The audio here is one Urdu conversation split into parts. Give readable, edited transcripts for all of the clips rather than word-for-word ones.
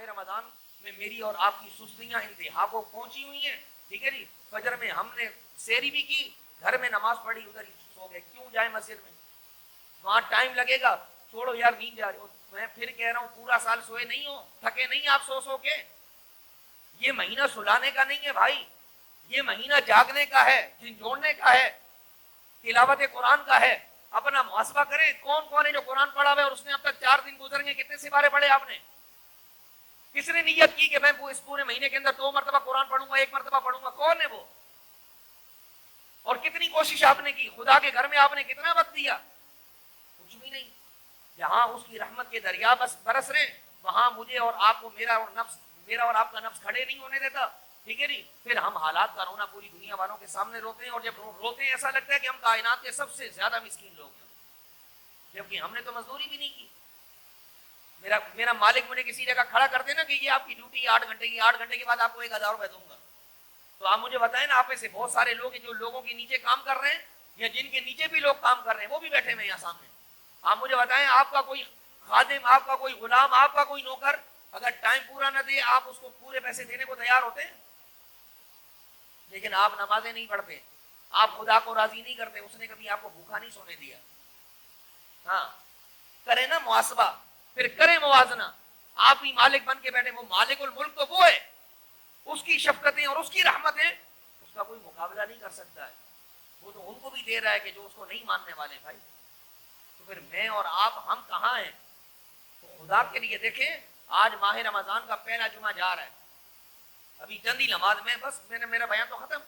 رمضان میں میری اور آپ کی سستیاں انتہا کو پہنچی ہوئی ہیں، ٹھیک ہے جی، فجر میں ہم نے سحری بھی کی، گھر میں نماز پڑھی، ادھر ہی سو گئے، کیوں جائیں مسجد میں؟ وہاں ٹائم لگے گا، چھوڑو یار نیند جا رہی ہو۔ میں پھر کہہ رہا ہوں پورا سال سوئے نہیں ہو، تھکے نہیں آپ سو کے؟ یہ مہینہ سلانے کا نہیں ہے بھائی، یہ مہینہ جاگنے کا ہے، جھنجھوڑنے کا ہے، تلاوت قرآن کا ہے۔ اپنا محاسبہ کریں، کون کون ہے جو قرآن پڑھا ہوا ہے اور اس نے اب تک 4 دن گزر گئے، کتنے سپارے پڑھے آپ نے؟ کس نے نیت کی کہ میں اس پورے مہینے کے اندر 2 مرتبہ قرآن پڑھوں گا، 1 مرتبہ پڑھوں گا؟ کون ہے وہ؟ اور کتنی کوشش آپ نے کی؟ خدا کے گھر میں آپ نے کتنا وقت دیا؟ کچھ بھی نہیں۔ جہاں اس کی رحمت کے دریا بس برس رہے، وہاں مجھے اور آپ کو میرا اور آپ کا نفس کھڑے نہیں ہونے دیتا، ٹھیک ہے جی۔ پھر ہم حالات کا رونا پوری دنیا والوں کے سامنے روتے ہیں، اور جب روتے ہیں ایسا لگتا ہے کہ ہم کائنات کے سب سے زیادہ مسکین لوگ ہیں، جبکہ ہم نے تو مزدوری بھی نہیں کی۔ میرا مالک مجھے کسی جگہ کھڑا کر دے نا کہ یہ آپ کی ڈیوٹی 8 گھنٹے کی، 8 گھنٹے کے بعد آپ کو 1000 روپے دوں گا، تو آپ مجھے بتائیں نا، آپ میں سے بہت سارے لوگ ہیں جو لوگوں کے نیچے کام کر رہے ہیں، یا جن کے نیچے بھی لوگ کام کر رہے ہیں وہ بھی بیٹھے ہوئے یہاں سامنے، آپ مجھے بتائیں آپ کا کوئی خادم، آپ کا کوئی غلام، آپ کا کوئی نوکر اگر ٹائم پورا نہ دے آپ اس کو پورے پیسے دینے کو تیار ہوتے ہیں؟ لیکن آپ نمازیں نہیں پڑھتے، آپ خدا کو راضی نہیں کرتے، اس نے کبھی آپ کو بھوکا نہیں سونے دیا۔ ہاں کریں نا محاسبہ، پھر کریں موازنہ، آپ ہی مالک بن کے بیٹھے، وہ مالک الملک تو وہ ہے، اس کی شفقتیں اور اس کی رحمتیں اس کا کوئی مقابلہ نہیں کر سکتا ہے، وہ تو ان کو بھی دے رہا ہے کہ جو اس کو نہیں ماننے والے بھائی۔ تو پھر میں اور آپ ہم کہاں ہیں؟ تو خدا کے لیے دیکھیں، آج ماہ رمضان کا پہلا جمعہ جا رہا ہے، ابھی چند ہی نماز میں، بس میرا بیان تو ختم،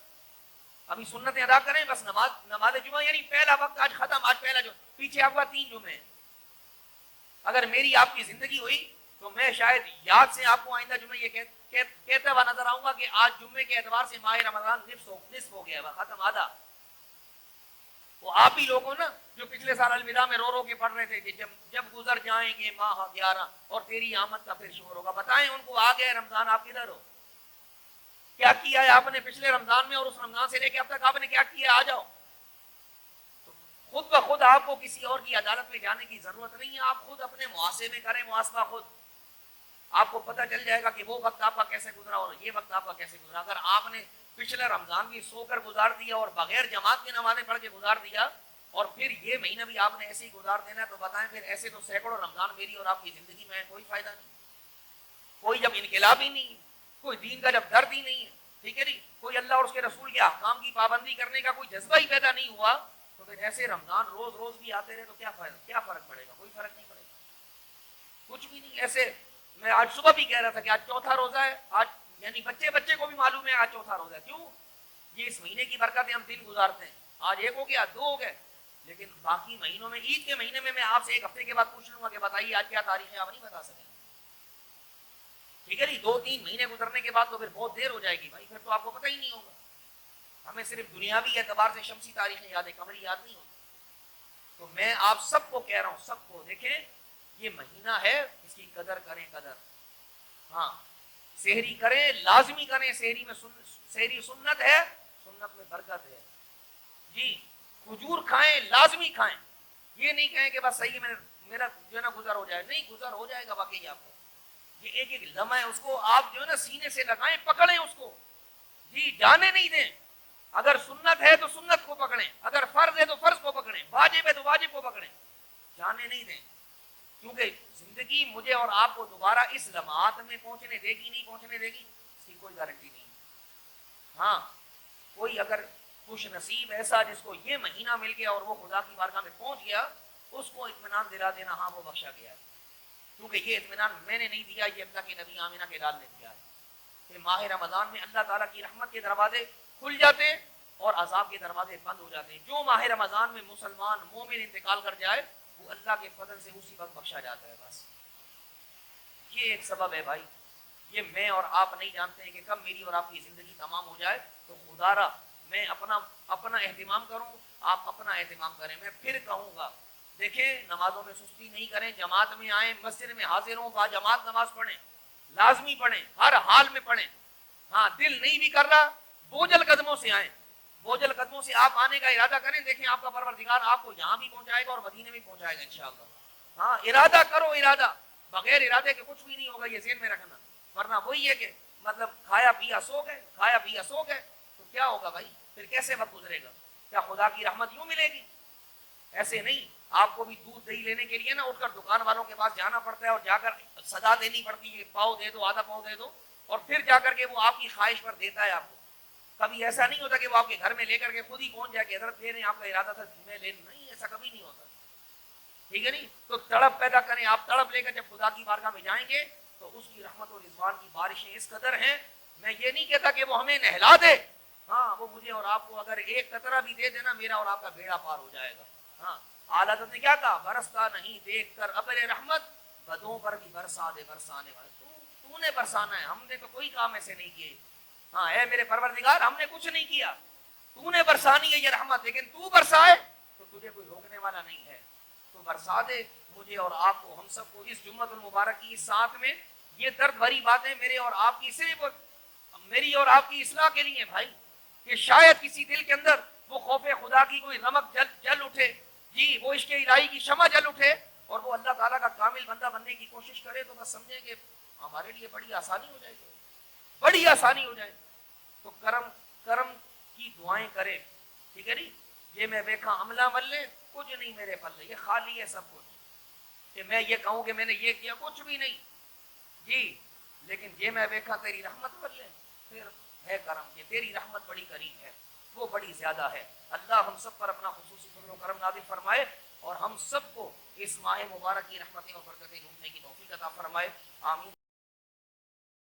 ابھی سنتیں ادا کریں بس، نماز جمعہ یعنی پہلا وقت آج ختم، آج پہلا جمعہ، پیچھے آپ کا 3 جمعے ہیں۔ اگر میری آپ کی زندگی ہوئی تو میں شاید یاد سے آپ کو آئندہ جمعہ یہ کہتا ہوا نظر آؤں گا کہ آج جمعے کے اعتبار سے ماہ رمضان نصف ہو گیا، ختم، آدھا۔ وہ آپ ہی لوگوں نا جو پچھلے سال الوداع میں رو کے پڑھ رہے تھے کہ جب گزر جائیں گے ماہ 11 اور تیری آمد کا پھر شور ہوگا، بتائیں ان کو آ گئے رمضان، آپ کدھر ہو؟ کیا کیا ہے آپ نے پچھلے رمضان میں، اور اس رمضان سے لے کے اب تک آپ نے کیا کیا؟ آ جاؤ۔ تو خود بخود آپ کو کسی اور کی عدالت میں جانے کی ضرورت نہیں ہے، آپ خود اپنے محاسبے کریں، محاسبہ خود، آپ کو پتہ چل جائے گا کہ وہ وقت آپ کا کیسے گزرا اور یہ وقت آپ کا کیسے گزرا۔ اگر آپ نے پچھلا رمضان بھی سو کر گزار دیا اور بغیر جماعت کی نمازیں پڑھ کے گزار دیا، اور پھر یہ مہینہ بھی آپ نے ایسے ہی گزار دینا ہے، تو بتائیں پھر ایسے تو سینکڑوں رمضان میری اور آپ کی زندگی میں ہے، کوئی فائدہ نہیں، کوئی جب انقلاب ہی نہیں ہے، کوئی دین کا جب درد ہی نہیں ہے، ٹھیک ہے جی، کوئی اللہ اور اس کے رسول کے احکام کی پابندی کرنے کا کوئی جذبہ ہی پیدا نہیں ہوا، تو پھر ایسے رمضان روز روز بھی آتے رہے تو کیا فرق پڑے گا؟ کوئی فرق نہیں پڑے گا، کچھ بھی نہیں۔ ایسے میں آج صبح بھی کہہ رہا تھا کہ آج چوتھا روزہ ہے، آج یعنی بچے کو بھی معلوم ہے آج چوتھا روزہ ہے، کیوں؟ یہ اس مہینے کی برکتیں ہم دن گزارتے ہیں، آج 1 ہو گیا، 2 ہو گئے، لیکن باقی مہینوں میں، عید کے مہینے میں آپ سے 1 ہفتے کے بعد پوچھ لوں گا کہ بتائیے آج کیا تاریخ ہے، آپ نہیں بتا سکیں، ٹھیک ہے جی، 2-3 مہینے گزرنے کے بعد تو پھر بہت دیر ہو جائے گی بھائی، پھر تو آپ کو پتہ ہی نہیں ہوگا۔ ہمیں صرف دنیاوی اعتبار سے شمسی تاریخیں یاد ہے، قمری یاد نہیں ہوتی۔ تو میں آپ سب کو کہہ رہا ہوں، سب کو دیکھیں، یہ مہینہ ہے، اس کی قدر کریں، قدر، ہاں سحری کریں، لازمی کریں، سحری سنت ہے، سنت میں برکت ہے جی، کھجور کھائیں، لازمی کھائیں، یہ نہیں کہیں کہ بس صحیح میرا جو ہے نا گزر ہو جائے، نہیں گزر ہو جائے گا واقعی آپ کو، یہ ایک لمحہ ہے، اس کو آپ جو ہے نا سینے سے لگائیں، پکڑیں اس کو جی، جانے نہیں دیں، اگر سنت ہے تو سنت کو پکڑیں، اگر فرض ہے تو فرض کو پکڑیں، واجب ہے تو واجب کو پکڑیں، جانے نہیں دیں، کیونکہ زندگی مجھے اور آپ کو دوبارہ اس لمحات میں پہنچنے دے گی نہیں پہنچنے دے گی، اس کی کوئی گارنٹی نہیں۔ ہاں کوئی اگر خوش نصیب ایسا جس کو یہ مہینہ مل گیا اور وہ خدا کی بارگاہ میں پہنچ گیا، اس کو اطمینان دلا دینا، ہاں وہ بخشا گیا ہے، کیونکہ یہ اطمینان میں نے نہیں دیا، یہ اللہ کے نبی آمینہ کے لال نے دیا ہے کہ ماہ رمضان میں اللہ تعالیٰ کی رحمت کے دروازے کھل جاتے اور عذاب کے دروازے بند ہو جاتے ہیں۔ جو ماہ رمضان میں مسلمان مومن انتقال کر جائے وہ اللہ کے فضل سے اسی وقت بخشا جاتا ہے، بس یہ ایک سبب ہے بھائی، یہ میں اور آپ نہیں جانتے ہیں کہ کب میری اور آپ کی زندگی تمام ہو جائے، تو خدا را میں اپنا اہتمام کروں، آپ اپنا اہتمام کریں۔ میں پھر کہوں گا، دیکھیں نمازوں میں سستی نہیں کریں، جماعت میں آئیں، مسجد میں حاضر ہوں، با جماعت نماز پڑھیں، لازمی پڑھیں، ہر حال میں پڑھیں، ہاں دل نہیں بھی کر رہا بوجھل قدموں سے آئیں، بوجھل قدموں سے آپ آنے کا ارادہ کریں، دیکھیں آپ کا پروردگار آپ کو یہاں بھی پہنچائے گا اور مدینے بھی پہنچائے گا انشاءاللہ۔ ہاں ارادہ کرو، ارادہ بغیر ارادے کے کچھ بھی نہیں ہوگا، یہ ذہن میں رکھنا، ورنہ وہی ہے کہ مطلب کھایا پیا سو گئے، کھایا پیا سو گئے، تو کیا ہوگا بھائی؟ پھر کیسے وقت گزرے گا؟ کیا خدا کی رحمت یوں ملے گی؟ ایسے نہیں، آپ کو بھی دودھ دہی لینے کے لیے نا اٹھ کر دکان والوں کے پاس جانا پڑتا ہے اور جا کر صدا دینی پڑتی ہے، پاؤ دے دو، آدھا پاؤ دے دو، اور پھر جا کر کے وہ آپ کی خواہش پر دیتا ہے آپ کو۔ کبھی ایسا نہیں ہوتا کہ وہ آپ کے گھر میں لے کر کے خود ہی پہنچ جائے کہ حضرت لے رہے ہیں، آپ کا ارادہ تھا میں لے، نہیں، ایسا کبھی نہیں ہوتا، ٹھیک ہے نہیں؟ تو تڑپ پیدا کریں، آپ تڑپ لے کر جب خدا کی بارگاہ میں جائیں گے تو اس کی رحمت اور رضوان کی بارشیں اس قدر ہیں، میں یہ نہیں کہتا کہ وہ ہمیں نہلا دے، ہاں وہ مجھے اور آپ کو اگر ایک قطرہ بھی دے دینا، میرا اور آپ کا بیڑا پار ہو جائے گا۔ ہاں، اعلیٰ حضرت نے کیا کہا؟ برستا نہیں دیکھ کر ابر رحمت، بدوں پر بھی برسا دے برسانے والے، تو نے برسانا ہے، ہم نے تو کوئی کام ایسے نہیں کیے، ہاں اے میرے پروردگار ہم نے کچھ نہیں کیا، تو نے برسانی ہے یہ رحمت، لیکن تو برسائے تو تجھے کوئی روکنے والا نہیں ہے، تو برسا دے مجھے اور آپ کو، ہم سب کو اس جمعۃ المبارک کی اس ساتھ میں یہ درد بھری باتیں میرے اور آپ کی صرف میری اور آپ کی اصلاح کے لیے بھائی، کہ شاید کسی دل کے اندر وہ خوف خدا کی کوئی رمق جل اٹھے، جی وہ عشق الہی کی شمع جل اٹھے اور وہ اللہ تعالیٰ کا کامل بندہ بننے کی کوشش کرے، تو بس سمجھیں کہ ہمارے لیے بڑی آسانی ہو جائے گی، بڑی آسانی ہو جائے گی۔ تو کرم کرم کی دعائیں کرے، ٹھیک ہے نہیں؟ یہ میں دیکھا عملہ ملے کچھ نہیں میرے پلے، یہ خالی ہے سب کچھ، کہ میں یہ کہوں کہ میں نے یہ کیا، کچھ بھی نہیں جی، لیکن یہ میں دیکھا تیری رحمت ملے، پھر ہے کرم، یہ تیری رحمت بڑی قریب ہے، وہ بڑی زیادہ ہے۔ اللہ ہم سب پر اپنا خصوصی فضل و کرم نازل فرمائے اور ہم سب کو اس ماہ مبارک کی رحمتیں اور برکتیں ڈھونڈنے کی توفیق عطا فرمائے، آمین۔